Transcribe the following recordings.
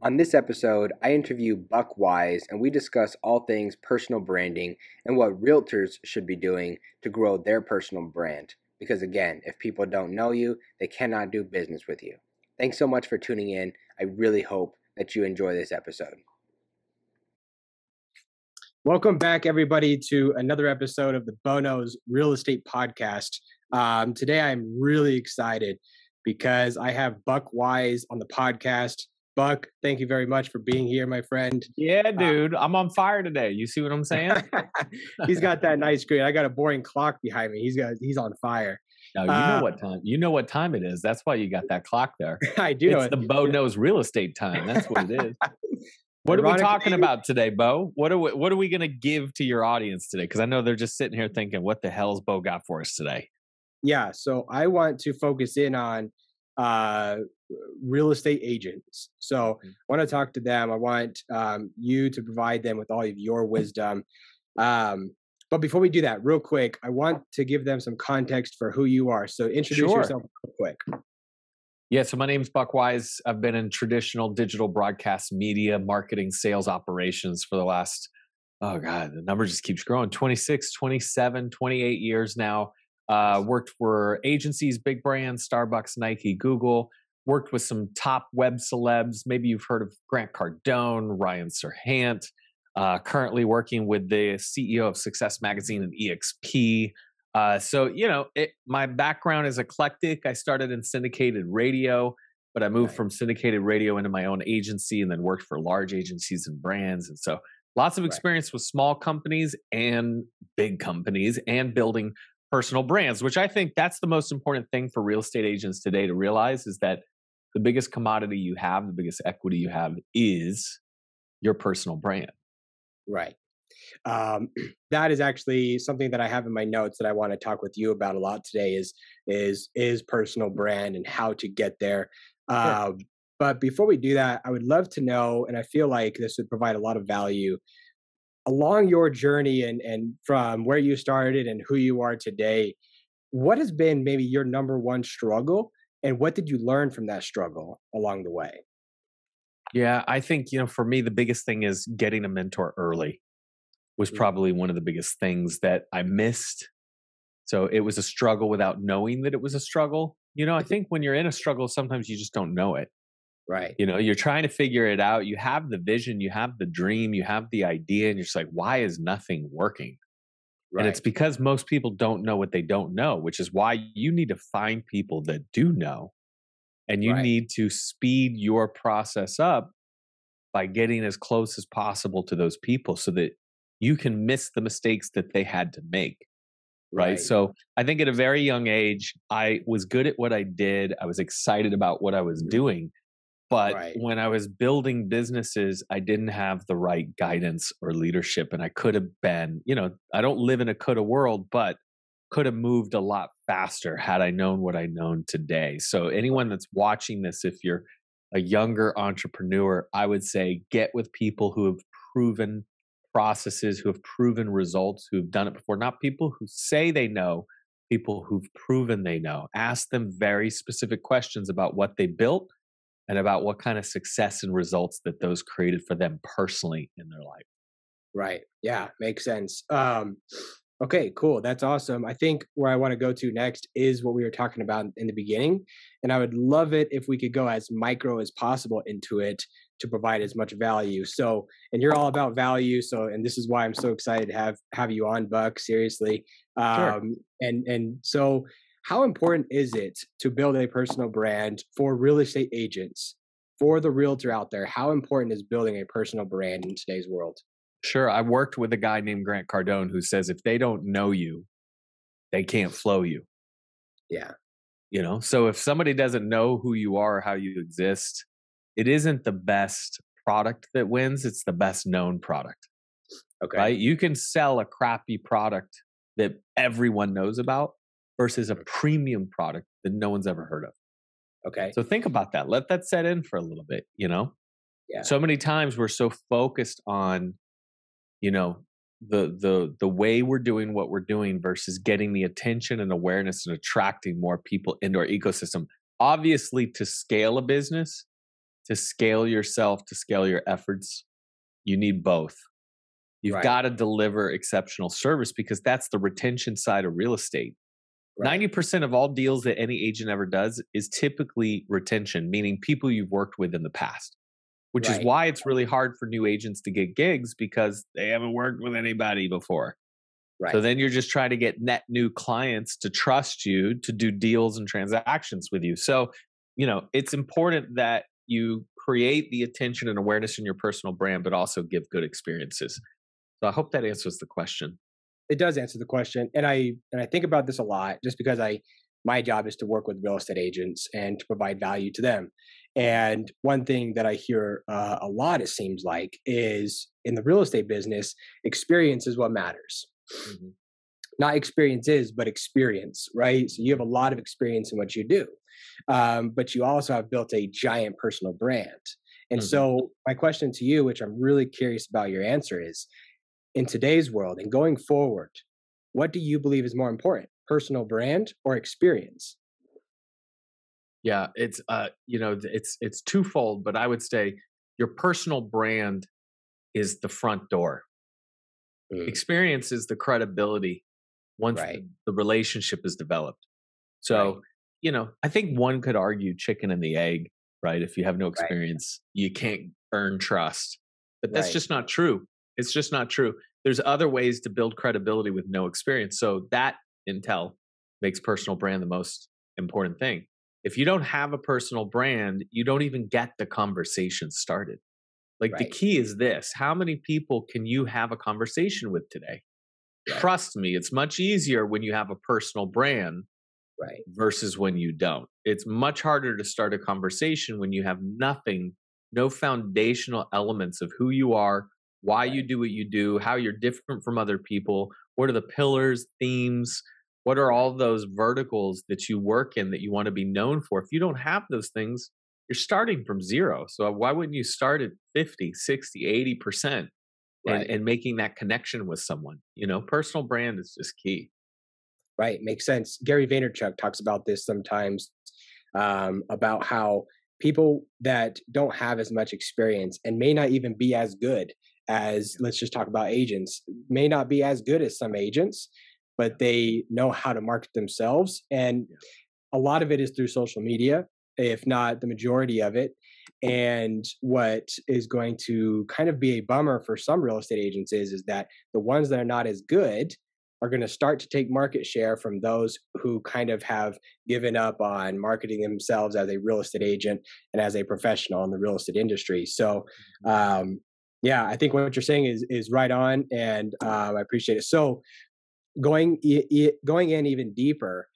On this episode, I interview Buck Wise and we discuss all things personal branding and what realtors should be doing to grow their personal brand. Because again, if people don't know you, they cannot do business with you. Thanks so much for tuning in. I really hope that you enjoy this episode. Welcome back, everybody, to another episode of the Bono's Real Estate Podcast. Today, I'm really excited because I have Buck Wise on the podcast. Buck, thank you very much for being here, my friend. Yeah, dude, I'm on fire today. You see what I'm saying? He's got that nice screen. I got a boring clock behind me. He's on fire. No, you know what time? You know what time it is. That's why you got that clock there. I do know it's the Bo knows real estate time. That's what it is. What are we talking about today, Bo? What are we going to give to your audience today? Because I know they're just sitting here thinking, "What the hell's Bo got for us today?" Yeah, so I want to focus in on real estate agents. So I want to talk to them. I want you to provide them with all of your wisdom. But before we do that, real quick, I want to give them some context for who you are. So introduce yourself real quick. Yeah, so my name's Buck Wise. I've been in traditional digital broadcast media, marketing, sales operations for the last, the number just keeps growing, 26, 27, 28 years now. Worked for agencies, big brands, Starbucks, Nike, Google. Worked with some top web celebs. Maybe you've heard of Grant Cardone, Ryan Serhant. Currently working with the CEO of Success Magazine and EXP. My background is eclectic. I started in syndicated radio, but I moved from syndicated radio into my own agency and then worked for large agencies and brands. And so lots of experience with small companies and big companies and building personal brands, which I think that's the most important thing for real estate agents today to realize is that the biggest commodity you have, the biggest equity you have is your personal brand. Right. That is actually something that I have in my notes that I want to talk with you about a lot today is personal brand and how to get there. But before we do that, I would love to know, and I feel like this would provide a lot of value along your journey and from where you started and who you are today. What has been maybe your number one struggle and what did you learn from that struggle along the way? Yeah, I think, for me, the biggest thing is getting a mentor early was probably one of the biggest things that I missed. So it was a struggle without knowing that it was a struggle. I think when you're in a struggle, sometimes you just don't know it. Right. You're trying to figure it out. You have the vision, you have the dream, you have the idea, and you're just like, why is nothing working? Right. And it's because most people don't know what they don't know, which is why you need to find people that do know. And you need to speed your process up by getting as close as possible to those people so that you can miss the mistakes that they had to make. Right. So I think at a very young age, I was good at what I did. I was excited about what I was doing. But when I was building businesses, I didn't have the right guidance or leadership. And I could have been, I don't live in a coulda world, but could have moved a lot faster had I known what I know today. So anyone that's watching this, if you're a younger entrepreneur, I would say get with people who have proven processes, who have proven results, who've done it before, not people who say they know, people who've proven they know. Ask them very specific questions about what they built and about what kind of success and results that those created for them personally in their life. Right. Yeah, makes sense. Okay, cool. That's awesome. I think where I want to go to next is what we were talking about in the beginning. And I would love it if we could go as micro as possible into it to provide as much value. So, and you're all about value. So, and this is why I'm so excited to have you on, Buck, seriously. Sure. And so how important is it to build a personal brand for real estate agents, for the realtor out there? How important is building a personal brand in today's world? Sure. I worked with a guy named Grant Cardone who says if they don't know you, they can't flow you. Yeah. So if somebody doesn't know who you are or how you exist, it isn't the best product that wins. It's the best known product. Okay. Right? You can sell a crappy product that everyone knows about versus a premium product that no one's ever heard of. Okay. So think about that. Let that set in for a little bit, Yeah. So many times we're so focused on the way we're doing what we're doing versus getting the attention and awareness and attracting more people into our ecosystem. Obviously, to scale a business, to scale yourself, to scale your efforts, you need both. You've Right. got to deliver exceptional service because that's the retention side of real estate. Right. 90% of all deals that any agent ever does is typically retention, meaning people you've worked with in the past, which is Right. why it's really hard for new agents to get gigs because they haven't worked with anybody before. So Right. then you're just trying to get net new clients to trust you to do deals and transactions with you. So, it's important that you create the attention and awareness in your personal brand, but also give good experiences. So I hope that answers the question. It does answer the question, and I think about this a lot just because I my job is to work with real estate agents and to provide value to them. And one thing that I hear a lot, it seems like, is in the real estate business, experience is what matters. Mhm. Not experiences, but experience, right? So you have a lot of experience in what you do, but you also have built a giant personal brand. And Mhm. so my question to you, which I'm really curious about your answer, is in today's world and going forward, what do you believe is more important, personal brand or experience? Yeah, it's twofold, but I would say your personal brand is the front door. Mm, Experience is the credibility once right, the relationship is developed. right, So, I think one could argue chicken and the egg, right? If you have no right, experience, you can't earn trust. But that's right, just not true. It's just not true. There's other ways to build credibility with no experience. So that intel makes personal brand the most important thing. If you don't have a personal brand, you don't even get the conversation started. Like the right, key is this: how many people can you have a conversation with today? right, Trust me, it's much easier when you have a personal brand right, versus when you don't. It's much harder to start a conversation when you have nothing, no foundational elements of who you are, why you right, do what you do, how you're different from other people, what are the pillars, themes, what are right, all those verticals that you work in that you want to be known for. If you don't have those things, you're starting from zero. So why wouldn't you start at 50, 60, 80% right, and making that connection with someone? Personal brand is just key. right. Makes sense. Gary Vaynerchuk talks about this sometimes, about how people that don't have as much experience and may not even be as good as, Yeah. let's just talk about agents, may not be as good as some agents, Yeah. but they know how to market themselves. And Yeah. a lot of it is through social media, if not the majority of it. And what is going to kind of be a bummer for some real estate agents is that the ones that are not as good are going to start to take market share from those who kind of have given up on marketing themselves as a real estate agent and as a professional in the real estate industry. So, Mhm. yeah, I think what you're saying is right on, and I appreciate it. So, going in even deeper,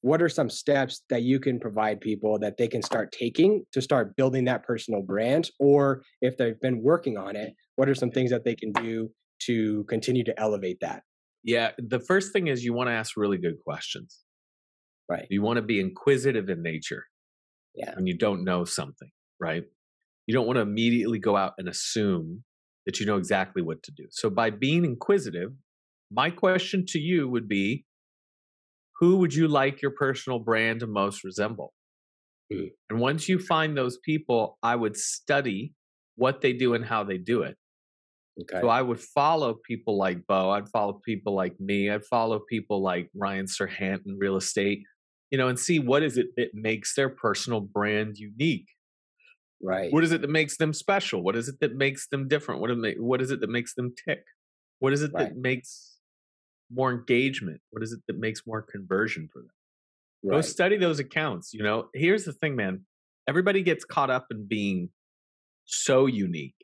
what are some steps that you can provide people that they can start taking to start building that personal brand? Or if they've been working on it, what are some things that they can do to continue to elevate that? Yeah, the first thing is you want to ask really good questions. Right. You want to be inquisitive in nature Yeah. when you don't know something, right? You don't want to immediately go out and assume that you know exactly what to do. So, by being inquisitive, my question to you would be, who would you like your personal brand to most resemble? Mm, And once you find those people, I would study what they do and how they do it. So okay. I would follow people like Bo. I'd follow people like me. I'd follow people like Ryan Serhant in real estate, and see what is it that makes their personal brand unique. Right. What is it that makes them special? What is it that makes them different? What is it that makes them tick? What is it Right. that makes more engagement? What is it that makes more conversion for them? Go Right. study those accounts. Here's the thing, man. Everybody gets caught up in being so unique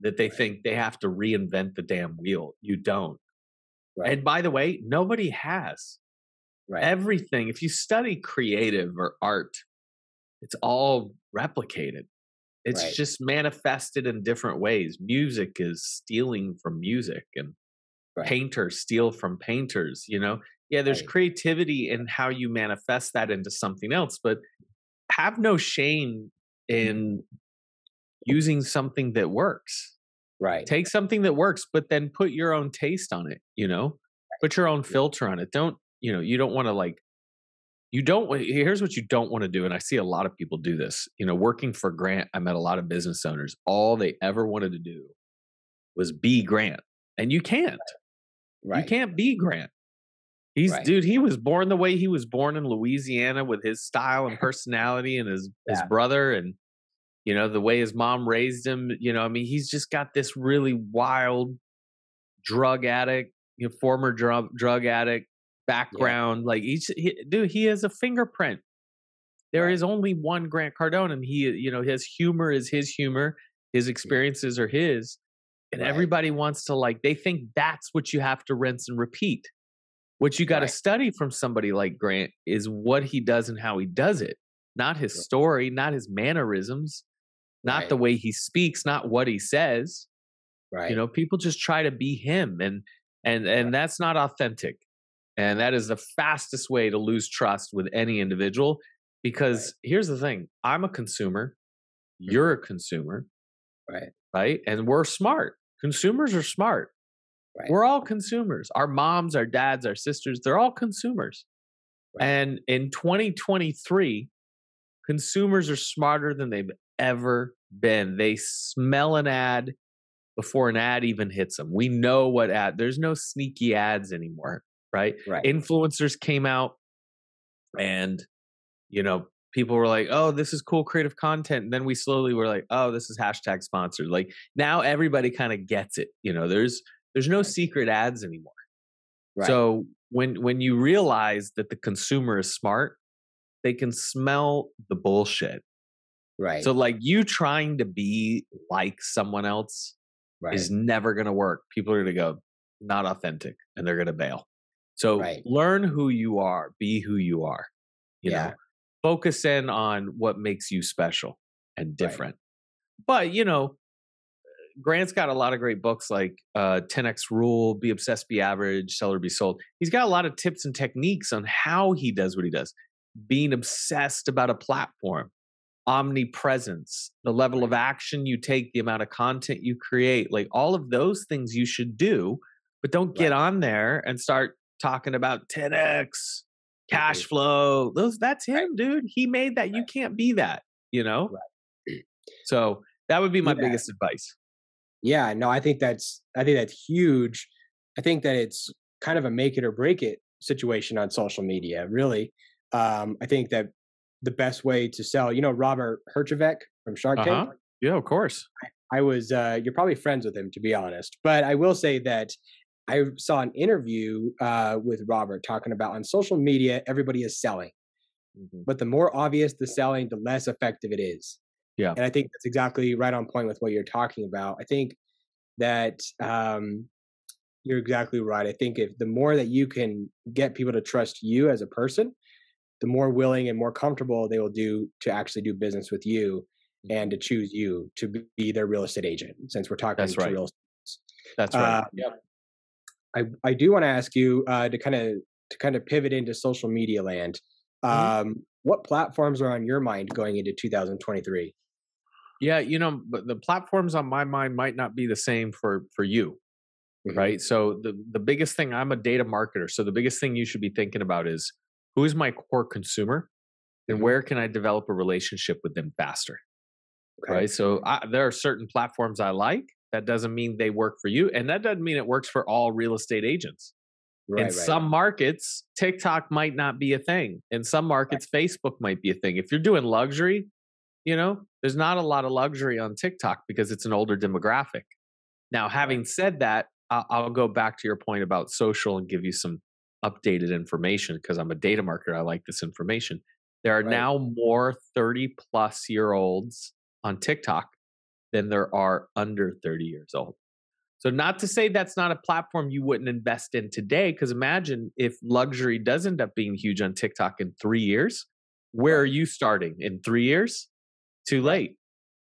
that they Right. think they have to reinvent the damn wheel. You don't. Right. And by the way, nobody has. Right. Everything, if you study creative or art, it's all replicated. It's Right. just manifested in different ways. Music is stealing from music, and Right. painters steal from painters. Yeah, there's Right. creativity in how you manifest that into something else, but have no shame in using something that works. Right. Take something that works, but then put your own taste on it. Put your own filter on it. You don't want to like You don't here's what you don't wanna do, and I see a lot of people do this. Working for Grant, I met a lot of business owners. All they ever wanted to do was be Grant, and you can't. You Right. can't be Grant. Right. He was born the way he was born in Louisiana with his style and personality and his Yeah. brother and, the way his mom raised him, I mean, he's just got this really wild drug addict, former drug addict Yeah. background. Like dude, he has a fingerprint. There Right. is only one Grant Cardone, and his humor is his humor, his experiences are his, and Right. everybody wants to they think that's what you have to rinse and repeat. What you got to Right. study from somebody like Grant is what he does and how he does it, not his story, not his mannerisms, not the Right. way he speaks, not what he says. Right. People just try to be him, and Right. that's not authentic. And that is the fastest way to lose trust with any individual, Right. because here's the thing, I'm a consumer, you're Mhm. a consumer, Right. right? And we're smart. Consumers are smart. Right. We're all consumers. Our moms, our dads, our sisters, they're all consumers. Right. And in 2023, consumers are smarter than they've ever been. They smell an ad before an ad even hits them. We know what ad, there's no sneaky ads anymore, right? Right. Influencers came out and, people were like, oh, this is cool creative content. And then we slowly were like, oh, this is hashtag sponsored. Like now everybody kind of gets it. There's no Right. secret ads anymore. Right. So when you realize that the consumer is smart, they can smell the bullshit. So Right. like you trying to be like someone else is Right. never going to work. People are going to go not authentic and they're going to bail. So Right. learn who you are, be who you are, you know. Yeah. Focus in on what makes you special and Right. different. But, Grant's got a lot of great books like 10X Rule, Be Obsessed, Be Average, Sell or Be Sold. He's got a lot of tips and techniques on how he does what he does. Being obsessed about a platform, omnipresence, the level of Right. action you take, the amount of content you create, like all of those things you should do, but don't get Right. on there and start talking about 10X, cash Mhm. flow. That's Right. him, dude. He made that. You Right. can't be that, you know? Right. So that would be my Yeah. biggest advice. Yeah, no, I think that's huge. I think that it's kind of a make it or break it situation on social media, really. I think that the best way to sell, Robert Herjavec from Shark Tank. Uh-huh. Yeah, of course. You're probably friends with him, to be honest, but I will say that I saw an interview with Robert talking about on social media, everybody is selling, Mhm. but the more obvious the selling, the less effective it is. Yeah. And I think that's exactly right on point with what you're talking about. I think that you're exactly right. I think if the more that you can get people to trust you as a person, the more willing and more comfortable they will do to actually do business with you and Mhm. to choose you to be their real estate agent. Since we're talking That's to right. real estate, That's right. uh, Yep. I do want to ask you to kind of pivot into social media land. Mhm. What platforms are on your mind going into 2023? Yeah, but the platforms on my mind might not be the same for you, Hmm. right? So the biggest thing, I'm a data marketer, so the biggest thing you should be thinking about is who is my core consumer and Hmm. where can I develop a relationship with them faster, Okay. right? So there are certain platforms I like. That doesn't mean they work for you, and that doesn't mean it works for all real estate agents. In Right. Right. some markets, TikTok might not be a thing. In some Right. markets, Facebook might be a thing. If you're doing luxury, there's not a lot of luxury on TikTok because it's an older demographic. Now, Right. having said that, I'll go back to your point about social and give you some updated information because I'm a data marketer. I like this information. There are Right. now more 30-plus-year-olds on TikTok than there are under 30 years old. So, not to say that's not a platform you wouldn't invest in today, because imagine if luxury does end up being huge on TikTok in 3 years. Where are Right. you starting in 3 years? Too Right. late.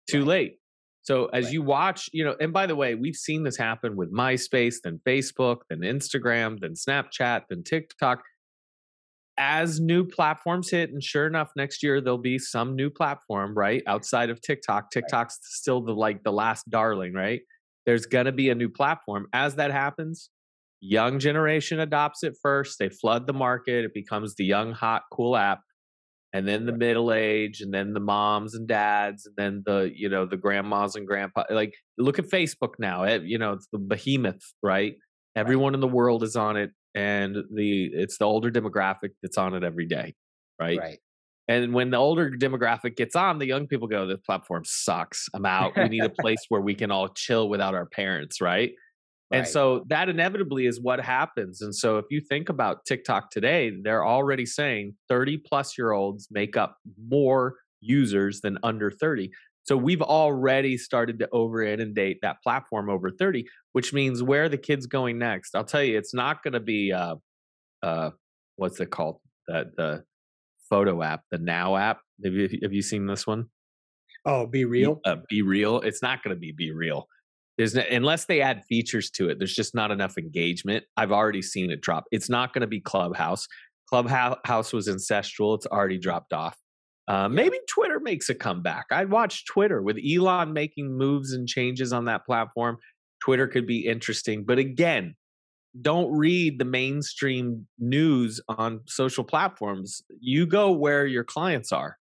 Too Right. late. So as Right. you watch, and by the way, we've seen this happen with MySpace, then Facebook, then Instagram, then Snapchat, then TikTok. As new platforms hit, and sure enough, next year there'll be some new platform, right? Outside of TikTok. Right. TikTok's still the last darling, right? There's gonna be a new platform. As that happens, Young generation adopts it first. They flood the market. It becomes the young, hot, cool app. And then the Right. middle age, and then the moms and dads, and then the, the grandmas and grandpa. Like, look at Facebook now. It's the behemoth, right? Right. Everyone in the world is on it, and it's the older demographic that's on it every day, right? Right. And when the older demographic gets on, the young people go, "This platform sucks. I'm out. We need a place where we can all chill without our parents," right? And Right. so that inevitably is what happens. And so if you think about TikTok today, they're already saying 30-plus-year-olds make up more users than under 30. So we've already started to over inundate that platform over 30, which means where are the kids going next? I'll tell you, it's not going to be uh, what's it called? The photo app, the Now app. Have you seen this one? Oh, be real. Be Real. It's not going to be Real. Unless they add features to it, there's just not enough engagement. I've already seen it drop. It's not going to be Clubhouse. Clubhouse was ancestral. It's already dropped off. Yeah. Maybe Twitter makes a comeback. I'd watch Twitter with Elon making moves and changes on that platform. Twitter could be interesting, but again, don't read the mainstream news on social platforms. You go where your clients are.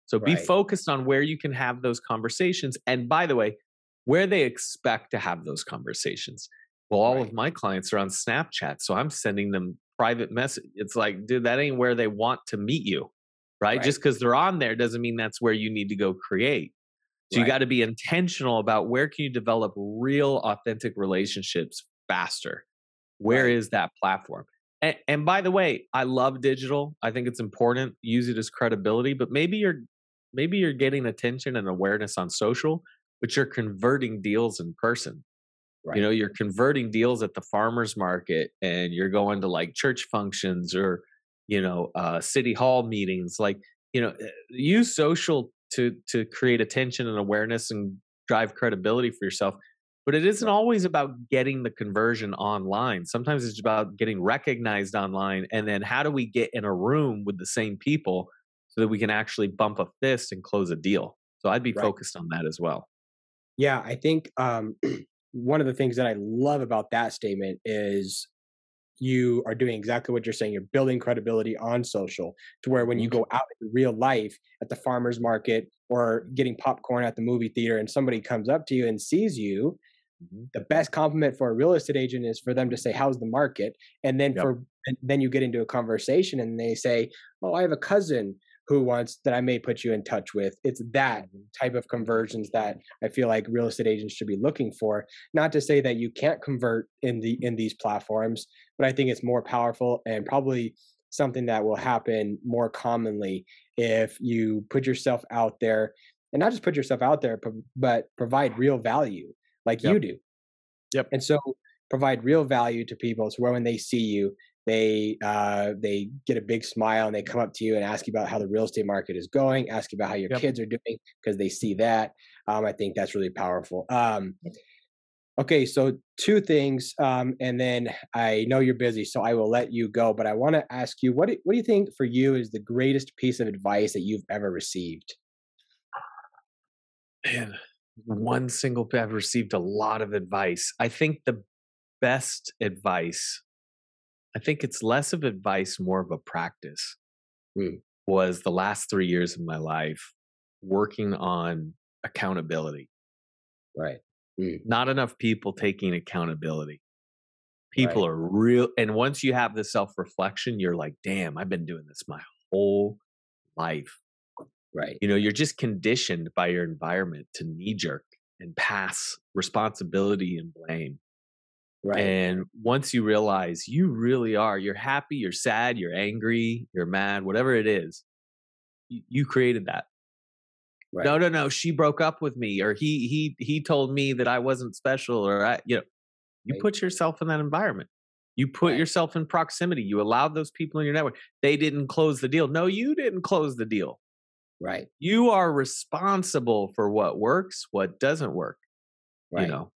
So be Right. focused on where you can have those conversations. And by the way, where they expect to have those conversations. Well, all of Right. my clients are on Snapchat. So I'm sending them private message. It's like, dude, that ain't where they want to meet you. Right. Just Right. because they're on there doesn't mean that's where you need to go create. So you got Right. to be intentional about where can you develop real authentic relationships faster. Where Right. is that platform? And by the way, I love digital. I think it's important. Use it as credibility, but maybe you're getting attention and awareness on social, but you're converting deals in person. Right. You're converting deals at the farmers market, and you're going to like church functions or city hall meetings. Like, use social to create attention and awareness and drive credibility for yourself. But it isn't Right. always about getting the conversion online. Sometimes it's about getting recognized online, and then how do we get in a room with the same people so that we can actually bump a fist and close a deal. So I'd be Right. focused on that as well. Yeah, I think one of the things that I love about that statement is you are doing exactly what you're saying. You're building credibility on social to where when you Mhm. go out in real life at the farmer's market or getting popcorn at the movie theater and somebody comes up to you and sees you, Mhm. the best compliment for a real estate agent is for them to say, "How's the market?" Yep. And then you get into a conversation and they say, "Oh, I have a cousin who wants that I may put you in touch with." It's that Mhm. type of conversions that I feel like real estate agents should be looking for. Not to say that you can't convert in these platforms, but I think it's more powerful and probably something that will happen more commonly if you put yourself out there and not just put yourself out there, but provide real value like you Yep. do. Yep. And so provide real value to people so where when they see you, they get a big smile and they come up to you and ask you about how the real estate market is going, ask you about how your Yep. kids are doing because they see that. I think that's really powerful. Yep. Okay, so two things, and then I know you're busy, so I will let you go. But I want to ask you, what do you think for you is the greatest piece of advice that you've ever received? Man, one single I've received a lot of advice. I think the best advice, I think it's less of advice, more of a practice, Mm, was the last 3 years of my life working on accountability. right. Mm, Not enough people taking accountability. People right. are real. And once you have the self reflection, you're like, damn, I've been doing this my whole life. Right. You're just conditioned by your environment to knee jerk and pass responsibility and blame. Right. And once you realize you really are, you're happy, you're sad, you're angry, you're mad, whatever it is, you created that. No, Right. no, no, she broke up with me, or he told me that I wasn't special, or you Right. put yourself in that environment. You put Right. yourself in proximity. You allowed those people in your network. They didn't close the deal. No, you didn't close the deal. Right. You are responsible for what works, what doesn't work, you Right. know.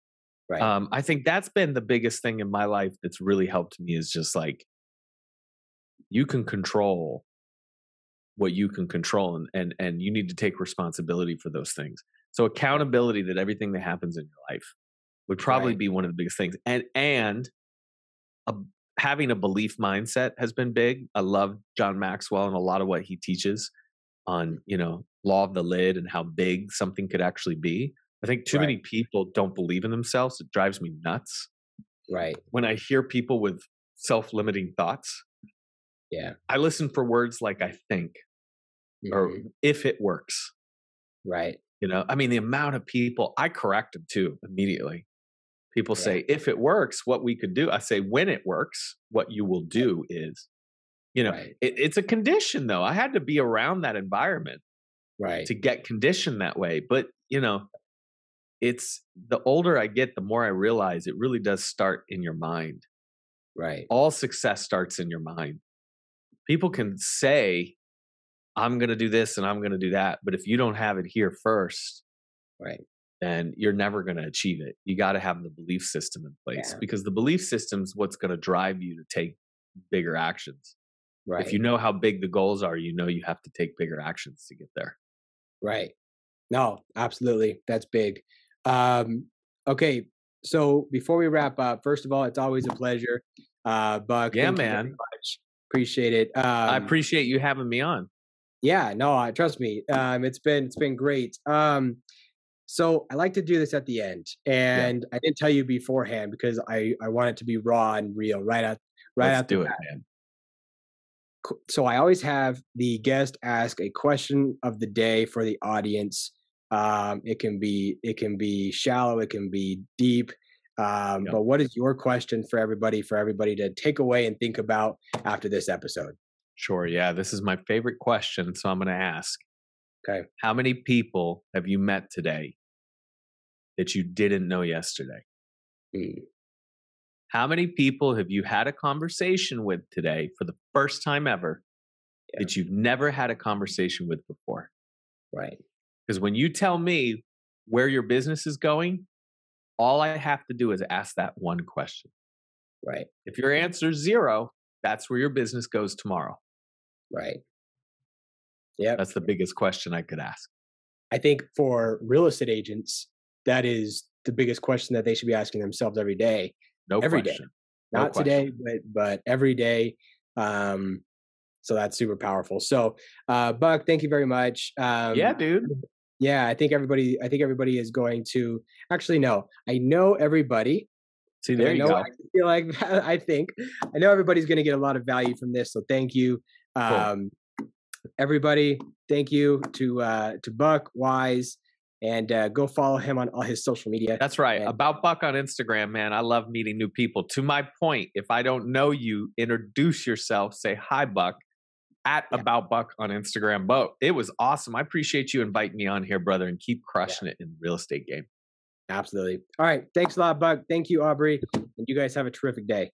Right. I think that's been the biggest thing in my life that's really helped me is just like you can control what you can control, and you need to take responsibility for those things. So Right. accountability that everything that happens in your life would probably Right. be one of the biggest things. And a having a belief mindset has been big. I love John Maxwell and a lot of what he teaches on, law of the lid and how big something could actually be. I think too Right. many people don't believe in themselves. It drives me nuts Right. when I hear people with self-limiting thoughts. Yeah. I listen for words like I think or Hmm. if it works. Right. I mean, the amount of people I correct them too immediately. People Yeah. say, if it works, what we could do. I say, when it works, what you will do is, Right. it's a condition though. I had to be around that environment Right. to get conditioned that way. But, it's the older I get, the more I realize it really does start in your mind. Right. All success starts in your mind. People can say, I'm going to do this and I'm going to do that. But if you don't have it here first, Right. then you're never going to achieve it. You got to have the belief system in place Yeah. because the belief system is what's going to drive you to take bigger actions. If you Right. know how big the goals are, you have to take bigger actions to get there. Right. No, absolutely. That's big. Um, okay. So before we wrap up, first of all, it's always a pleasure. Buck, Yeah, thank you very man. much. Appreciate it. I appreciate you having me on. Yeah, no, trust me. It's been great. So I like to do this at the end, Yeah. and I didn't tell you beforehand because I want it to be raw and real right Let's out the do it, bat. man. So I always have the guest ask a question of the day for the audience. It can be shallow, it can be deep. Yep. But what is your question for everybody to take away and think about after this episode? Sure. Yeah. This is my favorite question. So I'm going to ask, Okay. how many people have you met today that you didn't know yesterday? Mm, How many people have you had a conversation with today for the first time ever yeah. that you've never had a conversation with before? Right. Because when you tell me where your business is going, all I have to do is ask that one question. Right. If your answer is zero, that's where your business goes tomorrow. Right. Yep. That's the biggest question I could ask. I think for real estate agents, that is the biggest question that they should be asking themselves every day. No Every day. question. No Not question. today, but every day. Um, so that's super powerful. So, Buck, thank you very much. Yeah, dude. Yeah, I think everybody is going to actually no. I know everybody See, because there I you know go. I feel like I know everybody's going to get a lot of value from this. So thank you. Cool. Um, everybody, thank you to Buck Wise, and go follow him on all his social media. That's right. And About Buck on Instagram, man. I love meeting new people. To my point, if I don't know you, introduce yourself. Say hi, Buck, at yeah, About Buck on Instagram. But it was awesome. I appreciate you inviting me on here, brother, and keep yeah, crushing it in the real estate game. absolutely. All right, thanks a lot, Buck. Thank you, Aubrey, and you guys have a terrific day.